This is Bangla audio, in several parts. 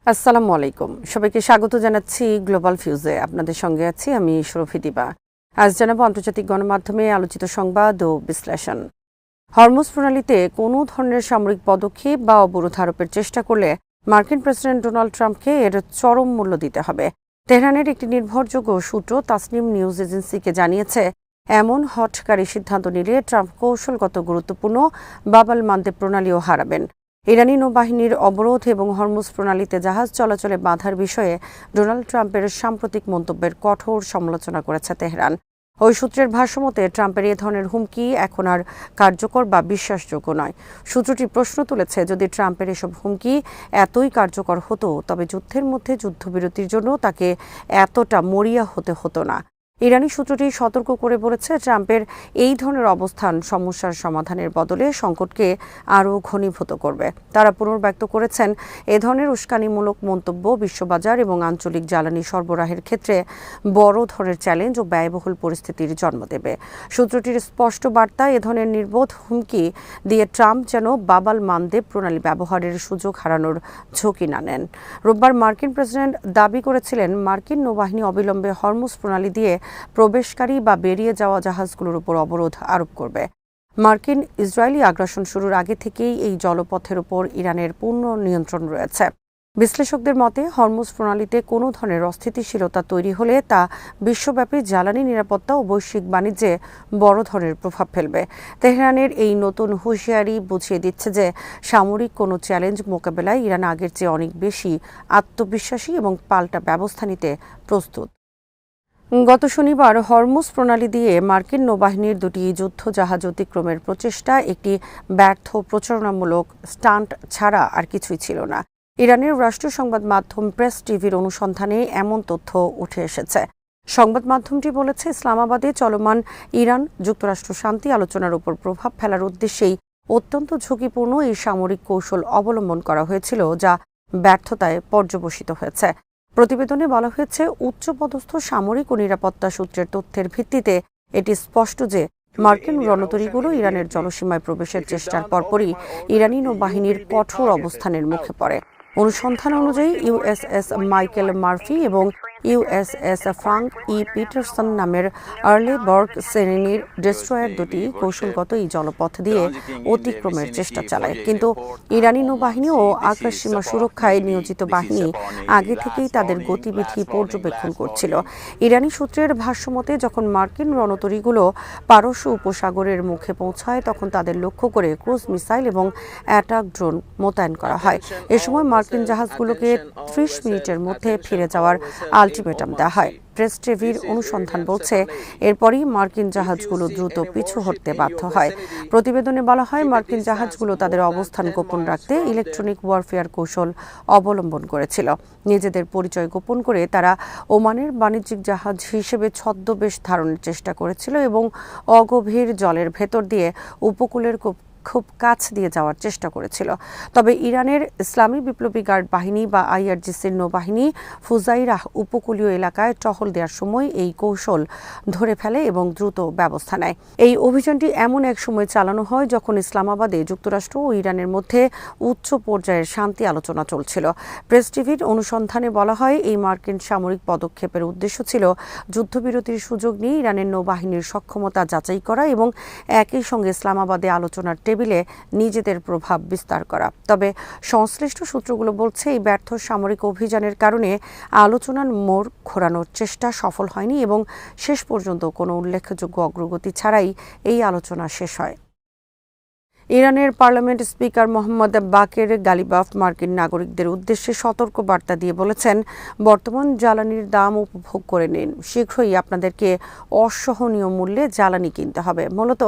আসসালামু আলাইকুম। সবাইকে স্বাগত জানাচ্ছি গ্লোবাল ফিউজে। আপনাদের সঙ্গে আছি আমি শরফি দিবা। আজ জানাবো আন্তর্জাতিক গণমাধ্যমে আলোচিত সংবাদ ও বিশ্লেষণ। হরমুজ প্রণালীতে কোনো ধরনের সামরিক পদক্ষেপ বা অবরোধ আরোপের চেষ্টা করলে মার্কিন প্রেসিডেন্ট ডোনাল্ড ট্রাম্পকে এর চরম মূল্য দিতে হবে। তেহরানের একটি নির্ভরযোগ্য সূত্র তাসনিম নিউজ এজেন্সিকে জানিয়েছে, এমন হঠকারী সিদ্ধান্ত নিলে ট্রাম্প কৌশলগত গুরুত্বপূর্ণ বাব আল মানদেব প্রণালীও হারাবেন। ইরানি নৌবাহিনীর অবরোধ এবং হরমুজ প্রণালীতে জাহাজ চলাচলে বাধার বিষয়ে ডোনাল্ড ট্রাম্পের সাম্প্রতিক মন্তব্যের কঠোর সমালোচনা করেছে তেহরান। ওই সূত্রের ভাষ্যমতে ট্রাম্পের এ ধরনের হুমকি এখন আর কার্যকর বা বিশ্বাসযোগ্য নয়। সূত্রটি প্রশ্ন তুলেছে, যদি ট্রাম্পের এসব হুমকি এতই কার্যকর হতো তবে যুদ্ধের মধ্যে যুদ্ধবিরতির জন্য তাকে এতটা মরিয়া হতে হতো না। ইরানি সূত্রটি সতর্ক করে বলেছে, ট্রাম্পের এই ধরনের অবস্থান সমস্যার সমাধানের বদলে সংকটকে আরও ঘনীভূত করবে। তারা পুনর্ব্যক্ত করেছেন, এ ধরনের উস্কানিমূলক মন্তব্য বিশ্ববাজার এবং আঞ্চলিক জ্বালানি সরবরাহের ক্ষেত্রে বড় ধরনের চ্যালেঞ্জ ও ব্যয়বহুল পরিস্থিতির জন্ম দেবে। সূত্রটির স্পষ্ট বার্তা, এ ধরনের নির্বোধ হুমকি দিয়ে ট্রাম্প যেন বাব আল মানদেব প্রণালী ব্যবহারের সুযোগ হারানোর ঝুঁকি না নেন। রোববার মার্কিন প্রেসিডেন্ট দাবি করেছিলেন, মার্কিন নৌবাহিনী অবিলম্বে হরমুজ প্রণালী দিয়ে প্রবেশকারী বা বেরিয়ে যাওয়া জাহাজগুলোর উপর অবরোধ আরোপ করবে। মার্কিন ইসরায়েলি আগ্রাসন শুরুর আগে থেকেই এই জলপথের উপর ইরানের পূর্ণ নিয়ন্ত্রণ রয়েছে। বিশ্লেষকদের মতে, হরমুজ প্রণালীতে কোনো ধরনের অস্থিতিশীলতা তৈরি হলে তা বিশ্বব্যাপী জ্বালানি নিরাপত্তা ও বৈশ্বিক বাণিজ্যে বড় ধরনের প্রভাব ফেলবে। তেহরানের এই নতুন হুঁশিয়ারি বুঝিয়ে দিচ্ছে যে সামরিক কোনো চ্যালেঞ্জ মোকাবেলায় ইরান আগের চেয়ে অনেক বেশি আত্মবিশ্বাসী এবং পাল্টা ব্যবস্থা নিতে প্রস্তুত। গত শনিবার হরমুজ প্রণালী দিয়ে মার্কিন নৌবাহিনীর দুটি যুদ্ধ জাহাজ অতিক্রমের প্রচেষ্টা একটি ব্যর্থ প্রচারণামূলক স্টান্ট ছাড়া আর কিছুই ছিল না। ইরানের রাষ্ট্রীয় সংবাদ মাধ্যম প্রেস টিভির অনুসন্ধানে এমন তথ্য উঠে এসেছে। সংবাদ মাধ্যমটি বলেছে, ইসলামাবাদে চলমান ইরান যুক্তরাষ্ট্র শান্তি আলোচনার উপর প্রভাব ফেলার উদ্দেশ্যেই অত্যন্ত ঝুঁকিপূর্ণ এই সামরিক কৌশল অবলম্বন করা হয়েছিল, যা ব্যর্থতায় পর্যবসিত হয়েছে। প্রতিবেদনে বলা হয়েছে, উচ্চপদস্থ সামরিক ও নিরাপত্তা সূত্রের তথ্যের ভিত্তিতে এটি স্পষ্ট যে মার্কিন রণতরীগুলো ইরানের জলসীমায় প্রবেশের চেষ্টার পরপরই ইরানি নৌবাহিনীর কঠোর অবস্থানের মুখে পড়ে। অনুসন্ধান অনুযায়ী ইউএসএস মাইকেল মার্ফি এবং ইউএসএস ফ্রাঙ্ক ই পিটারসন নামের আর্লেবার্গ শ্রেণীর ডেস্ট্রয়ার দুটি কৌশলগত এই জলপথ দিয়ে অতিক্রমের চেষ্টা চালায়, কিন্তু ইরানি নৌবাহিনী ও আকাশসীমা সুরক্ষায় নিয়োজিত বাহিনী আগে থেকেই তাদের গতিবিধি পর্যবেক্ষণ করছিল। ইরানি সূত্রের ভাষ্যমতে, যখন মার্কিন রণতরীগুলো পারস্য উপসাগরের মুখে পৌঁছায় তখন তাদের লক্ষ্য করে ক্রুজ মিসাইল এবং অ্যাটাক ড্রোন মোতায়েন করা হয়। এ সময় মার্কিন জাহাজগুলোকে 30 মিনিটের মধ্যে ফিরে যাওয়ার আলটিমেটাম দেওয়া হয়। প্রেস টিভির অনুসন্ধান বলছে, এরপরই মার্কিন জাহাজগুলো দ্রুত পিছু হটতে বাধ্য হয়। প্রতিবেদনে বলা হয়, মার্কিন জাহাজগুলো তাদের অবস্থান গোপন রাখতে ইলেকট্রনিক ওয়ারফেয়ার কৌশল অবলম্বন করেছিল। নিজেদের পরিচয় গোপন করে তারা ওমানের বাণিজ্যিক জাহাজ হিসেবে ছদ্মবেশ ধারণের চেষ্টা করেছিল এবং অগভীর জলের ভেতর দিয়ে উপকূলের খুব কাছ দিয়ে যাওয়ার চেষ্টা করেছিল। তবে ইরানের ইসলামী বিপ্লবী গার্ড বাহিনী বা আইআরজিসির নৌবাহিনী ফুজাইরাহ উপকূলীয় এলাকায় টহল দেওয়ার সময় এই কৌশল ধরে ফেলে এবং দ্রুত ব্যবস্থা নেয়। এই অভিযানটি এমন এক সময় চালানো হয় যখন ইসলামাবাদে যুক্তরাষ্ট্র ও ইরানের মধ্যে উচ্চ পর্যায়ের শান্তি আলোচনা চলছিল। প্রেস টিভির অনুসন্ধানে বলা হয়, এই মার্কিন সামরিক পদক্ষেপের উদ্দেশ্য ছিল যুদ্ধবিরতির সুযোগ নিয়ে ইরানের নৌবাহিনীর সক্ষমতা যাচাই করা এবং একই সঙ্গে ইসলামাবাদে আলোচনার টেবিলে নিজেদের প্রভাব বিস্তার করা। তবে সংশ্লিষ্ট সূত্রগুলো বলছে, এই ব্যর্থ সামরিক অভিযানের কারণে আলোচনার মোড় ঘোরানোর চেষ্টা সফল হয়নি এবং শেষ পর্যন্ত কোনো উল্লেখযোগ্য অগ্রগতি ছাড়াই এই আলোচনা শেষ হয়। ইরানের পার্লামেন্ট স্পিকার মোহাম্মদ বাকের গালিবাফ মার্কিন নাগরিকদের উদ্দেশ্যে সতর্ক বার্তা দিয়ে বলেছেন, বর্তমান জ্বালানির দাম উপভোগ করে নিন, শীঘ্রই আপনাদেরকে অসহনীয় মূল্যে জ্বালানি কিনতে হবে। মূলত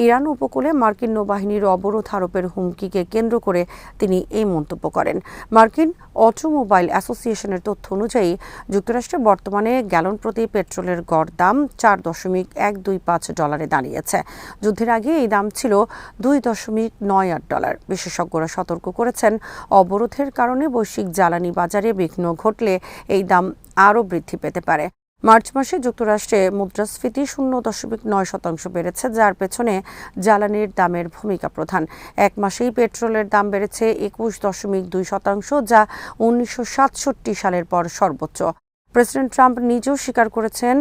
ইরান উপকূলে মার্কিন নৌবাহিনীর অবরোধ আরোপের হুমকিকে কেন্দ্র করে তিনি এই মন্তব্য করেন। মার্কিন অটোমোবাইল অ্যাসোসিয়েশনের তথ্য অনুযায়ী যুক্তরাষ্ট্রে বর্তমানে গ্যালন প্রতি পেট্রোলের গড় দাম $4.125 দাঁড়িয়েছে। যুদ্ধের আগে এই দাম ছিল $2.98। বিশেষজ্ঞরা সতর্ক করেছেন, অবরোধের কারণে বৈশ্বিক জ্বালানি বাজারে বিঘ্ন ঘটলে এই দাম আরও বৃদ্ধি পেতে পারে। মার্চ মাসে যুক্তরাষ্ট্রে মুদ্রাস্ফীতি 0.9% বেড়েছে, যার পেছনে জ্বালানির দামের ভূমিকা প্রধান। এক মাসেই পেট্রোলের দাম বেড়েছে 21.2%, যা 1967 সালের পর সর্বোচ্চ। প্রেসিডেন্ট ট্রাম্প নিজেও স্বীকার করেছেন,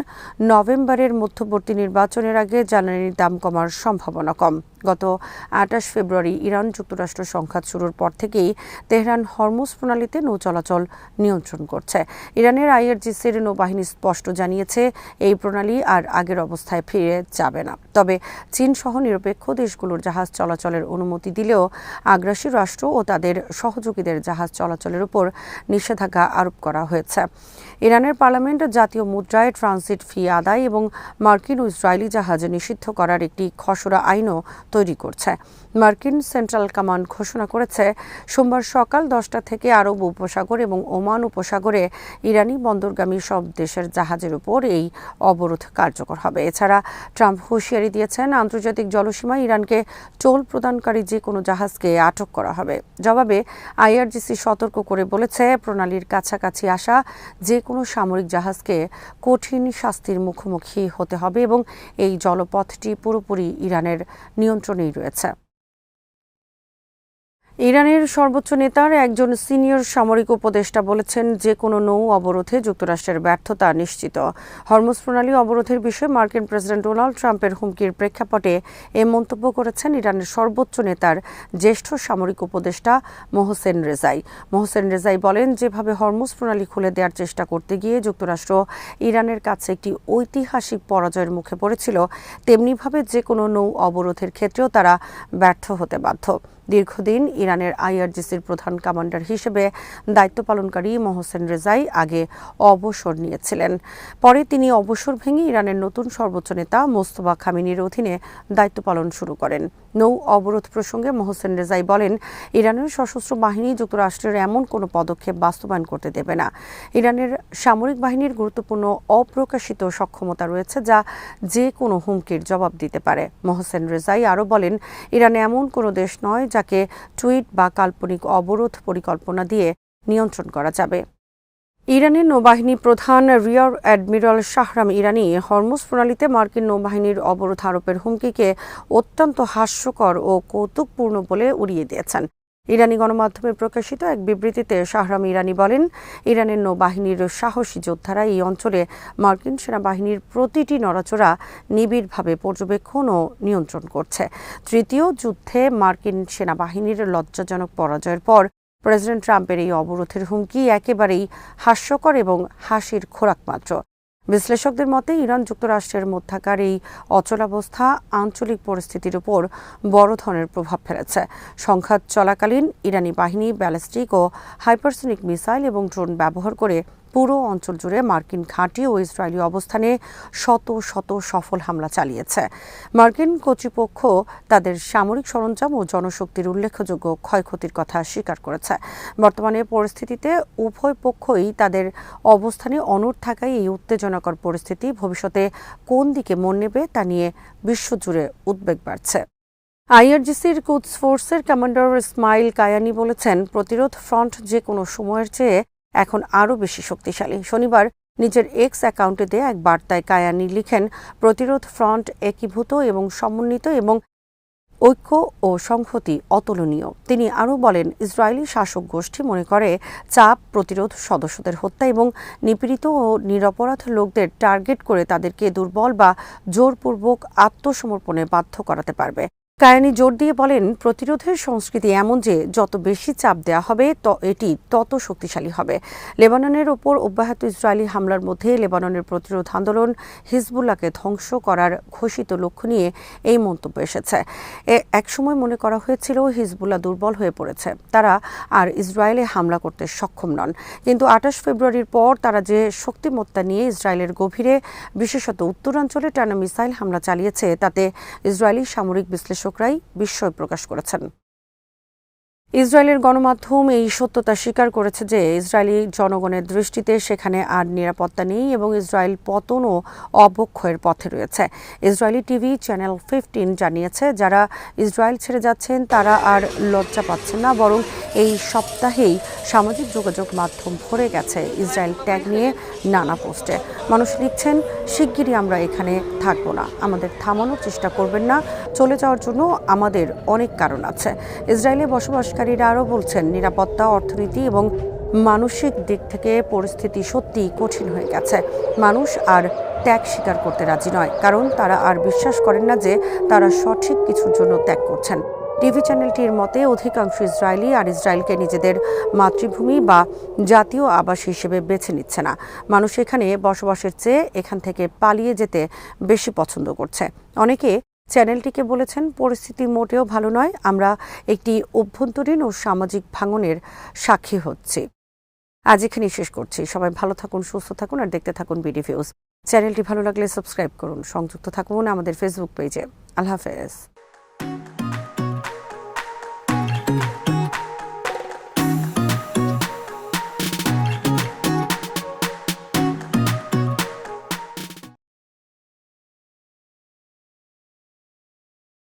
নভেম্বরের মধ্যবর্তী নির্বাচনের আগে জ্বালানির দাম কমার সম্ভাবনা কম। গত 28 ফেব্রুয়ারি ইরান যুক্তরাষ্ট্র সংঘাত শুরুর পর থেকেই তেহরান হরমুজ প্রণালীতে নৌ চলাচল নিয়ন্ত্রণ করছে। ইরানের আইআরজিসির নৌবাহিনী স্পষ্ট জানিয়েছে, এই প্রণালী আর আগের অবস্থায় ফিরে যাবে না। তবে চীন সহ নিরপেক্ষ দেশগুলোর জাহাজ চলাচলের অনুমতি দিলেও আগ্রাসী রাষ্ট্র ও তাদের সহযোগীদের জাহাজ চলাচলের উপর নিষেধাজ্ঞা আরোপ করা হয়েছে। ইরানের পার্লামেন্ট জাতীয় মুদ্রায় ট্রানজিট ফি আদায় এবং মার্কিন ও ইসরায়েলি জাহাজ নিষিদ্ধ করার একটি খসড়া আইনও তৈরি করছে। মার্কিন সেন্ট্রাল কমান্ড ঘোষণা করেছে, সোমবার সকাল 10টা থেকে আরব উপসাগর এবং ওমান উপসাগরে ইরানি বন্দরগামী সব দেশের জাহাজের উপর এই অবরোধ কার্যকর হবে। এছাড়া ট্রাম্প হুঁশিয়ারি দিয়েছেন, আন্তর্জাতিক জলসীমায় ইরানকে টোল প্রদানকারী যে কোনো জাহাজকে আটক করা হবে। জবাবে আইআরজিসি সতর্ক করে বলেছে, প্রণালীর কাছাকাছি আসা যে কোনো সামরিক জাহাজকে কঠিন শাস্তির মুখোমুখি হতে হবে এবং এই জলপথটি পুরোপুরি ইরানের নিয়ন্ত্রণেই রয়েছে। ইরানের সর্বোচ্চ নেতার একজন সিনিয়র সামরিক উপদেষ্টা বলেছেন, যে কোনো নৌ অবরোধে যুক্তরাষ্ট্রের ব্যর্থতা নিশ্চিত। হরমুজ প্রণালী অবরোধের বিষয়ে মার্কিন প্রেসিডেন্ট ডোনাল্ড ট্রাম্পের হুমকির প্রেক্ষাপটে এ মন্তব্য করেছেন ইরানের সর্বোচ্চ নেতার জ্যেষ্ঠ সামরিক উপদেষ্টা মোহসেন রেজাই। মোহসেন রেজাই বলেন, যেভাবে হরমুজ প্রণালী খুলে দেওয়ার চেষ্টা করতে গিয়ে যুক্তরাষ্ট্র ইরানের কাছে একটি ঐতিহাসিক পরাজয়ের মুখে পড়েছিল, তেমনিভাবে যে কোনো নৌ অবরোধের ক্ষেত্রেও তারা ব্যর্থ হতে বাধ্য। দীর্ঘদিন ইরানের আইআরজিসির প্রধান কমান্ডার হিসেবে দায়িত্ব পালনকারী মোহসেন রেজাই আগে অবসর নিয়েছিলেন। পরে তিনি অবসর ভেঙে ইরানের নতুন সর্বোচ্চ নেতা মোস্তফা খামেনির অধীনে দায়িত্ব পালন শুরু করেন। নৌ অবরোধ প্রসঙ্গে মোহসেন রেজাই বলেন, ইরানের সশস্ত্র বাহিনী যুক্তরাষ্ট্রের এমন কোনো পদক্ষেপ বাস্তবায়ন করতে দেবে না। ইরানের সামরিক বাহিনীর গুরুত্বপূর্ণ অপ্রকাশিত সক্ষমতা রয়েছে, যা যে কোনো হুমকির জবাব দিতে পারে। মোহসেন রেজাই আরও বলেন, ইরান এমন কোনো দেশ নয় যাকে টুইট বা কাল্পনিক অবরোধ পরিকল্পনা দিয়ে নিয়ন্ত্রণ করা যাবে। ইরানের নৌবাহিনী প্রধান রিয়ার অ্যাডমিরাল শাহরাম ইরানি হরমুজ প্রণালীতে মার্কিন নৌবাহিনীর অবরোধ আরোপের হুমকিকে অত্যন্ত হাস্যকর ও কৌতুকপূর্ণ বলে উড়িয়ে দিয়েছেন। ইরানি গণমাধ্যমে প্রকাশিত এক বিবৃতিতে শাহরাম ইরানি বলেন, ইরানের নৌবাহিনীর সাহসী যোদ্ধারা এই অঞ্চলে মার্কিন সেনাবাহিনীর প্রতিটি নড়াচড়া নিবিড়ভাবে পর্যবেক্ষণ ও নিয়ন্ত্রণ করছে। তৃতীয় যুদ্ধে মার্কিন সেনাবাহিনীর লজ্জাজনক পরাজয়ের পর প্রেসিডেন্ট ট্রাম্পের এই অবরোধের হুমকি একেবারেই হাস্যকর এবং হাসির খোরাক মাত্র। বিশ্লেষকদের মতে, ইরান যুক্তরাষ্ট্রের মধ্যকার এই অচলাবস্থা আঞ্চলিক পরিস্থিতির উপর বড় ধরনের প্রভাব ফেলেছে। সংঘাত চলাকালীন ইরানি বাহিনী ব্যালিস্টিক ও হাইপারসনিক মিসাইল এবং ড্রোন ব্যবহার করে পুরো অঞ্চল জুড়ে মার্কিন ঘাঁটি ও ইসরায়েলি অবস্থানে শত শত সফল হামলা চালিয়েছে। মার্কিন কর্তৃপক্ষ তাদের সামরিক সরঞ্জাম ও জনশক্তির উল্লেখযোগ্য ক্ষয়ক্ষতির কথা স্বীকার করেছে। বর্তমানে পরিস্থিতিতে উভয় পক্ষই তাদের অবস্থানে অনড় থাকায় এই উত্তেজনাকর পরিস্থিতি ভবিষ্যতে কোন দিকে মন নেবে তা নিয়ে বিশ্বজুড়ে উদ্বেগ বাড়ছে। আইআরজিসির কুদস ফোর্সের কমান্ডার ইসমাইল কায়ানি বলেছেন, প্রতিরোধ ফ্রন্ট যে কোনো সময়ের চেয়ে এখন আরও বেশি শক্তিশালী। শনিবার নিজের এক্স অ্যাকাউন্টে দেয়া এক বার্তায় কায়ানি লিখেন, প্রতিরোধ ফ্রন্ট একীভূত এবং সমন্বিত এবং ঐক্য ও সংহতি অতুলনীয়। তিনি আরও বলেন, ইসরায়েলি শাসক গোষ্ঠী মনে করে চাপ, প্রতিরোধ, সদস্যদের হত্যা এবং নিপীড়িত ও নিরপরাধ লোকদের টার্গেট করে তাদেরকে দুর্বল বা জোরপূর্বক আত্মসমর্পণে বাধ্য করাতে পারবে। কায়ানি জোর দিয়ে বলেন, প্রতিরোধের সংস্কৃতি এমন যে যত বেশি চাপ দেওয়া হবে এটি তত শক্তিশালী হবে। লেবাননের ওপর অব্যাহত ইসরায়েলি হামলার মধ্যে লেবাননের প্রতিরোধ আন্দোলন হিজবুল্লাহকে ধ্বংস করার ঘোষিত লক্ষ্য নিয়ে এই মন্তব্য এসেছে। একসময় মনে করা হয়েছিল হিজবুল্লাহ দুর্বল হয়ে পড়েছে, তারা আর ইসরায়েলে হামলা করতে সক্ষম নন। কিন্তু 28 ফেব্রুয়ারির পর তারা যে শক্তিমত্তা নিয়ে ইসরায়েলের গভীরে, বিশেষত উত্তরাঞ্চলে টানা মিসাইল হামলা চালিয়েছে, তাতে ইসরায়েলি সামরিক বিশ্লেষকরাই বিস্ময় প্রকাশ করেছেন। ইসরায়েলের গণমাধ্যম এই সত্যতা স্বীকার করেছে যে ইসরায়েলি জনগণের দৃষ্টিতে সেখানে আর নিরাপত্তা নেই এবং ইসরায়েল পতন ও অবক্ষয়ের পথে রয়েছে। ইসরায়েলি টিভি চ্যানেল 15 জানিয়েছে, যারা ইসরায়েল ছেড়ে যাচ্ছেন তারা আর লজ্জা পাচ্ছেন না, বরং এই সপ্তাহেই সামাজিক যোগাযোগ মাধ্যম ভরে গেছে ইসরায়েল ট্যাগ নিয়ে নানা পোস্টে। মানুষ লিখছেন, শিগগিরই আমরা এখানে থাকবো না, আমাদের থামানোর চেষ্টা করবেন না, চলে যাওয়ার জন্য আমাদের অনেক কারণ আছে। ইসরায়েলে বসবাসকারীরা আরও বলছেন, নিরাপত্তা, অর্থনীতি এবং মানসিক দিক থেকে পরিস্থিতি সত্যি কঠিন হয়ে গেছে। মানুষ আর ত্যাগ স্বীকার করতে রাজি নয়, কারণ তারা আর বিশ্বাস করেন না যে তারা সঠিক কিছুর জন্য ত্যাগ করছেন। টিভি চ্যানেলটির মতে অধিকাংশ ইসরায়েলি আর ইসরায়েলকে নিজেদের মাতৃভূমি বা জাতীয় আবাস হিসেবে বেছে নিচ্ছে না। মানুষ এখানে বসবাসের চেয়ে এখান থেকে পালিয়ে যেতে বেশি পছন্দ করছে। অনেকে চ্যানেলটিকে বলেছেন, পরিস্থিতি মোটেও ভালো নয়, আমরা একটি অভ্যন্তরীণ ও সামাজিক ভাঙনের সাক্ষী হচ্ছি। আজ এখানেই শেষ করছি। সবাই ভালো থাকুন, সুস্থ থাকুন আর দেখতে থাকুন বিডি ভিউজ। চ্যানেলটি ভালো লাগলে সাবস্ক্রাইব করুন, সংযুক্ত থাকুন আমাদের ফেসবুক পেজে। আল্লাহ হাফেজ।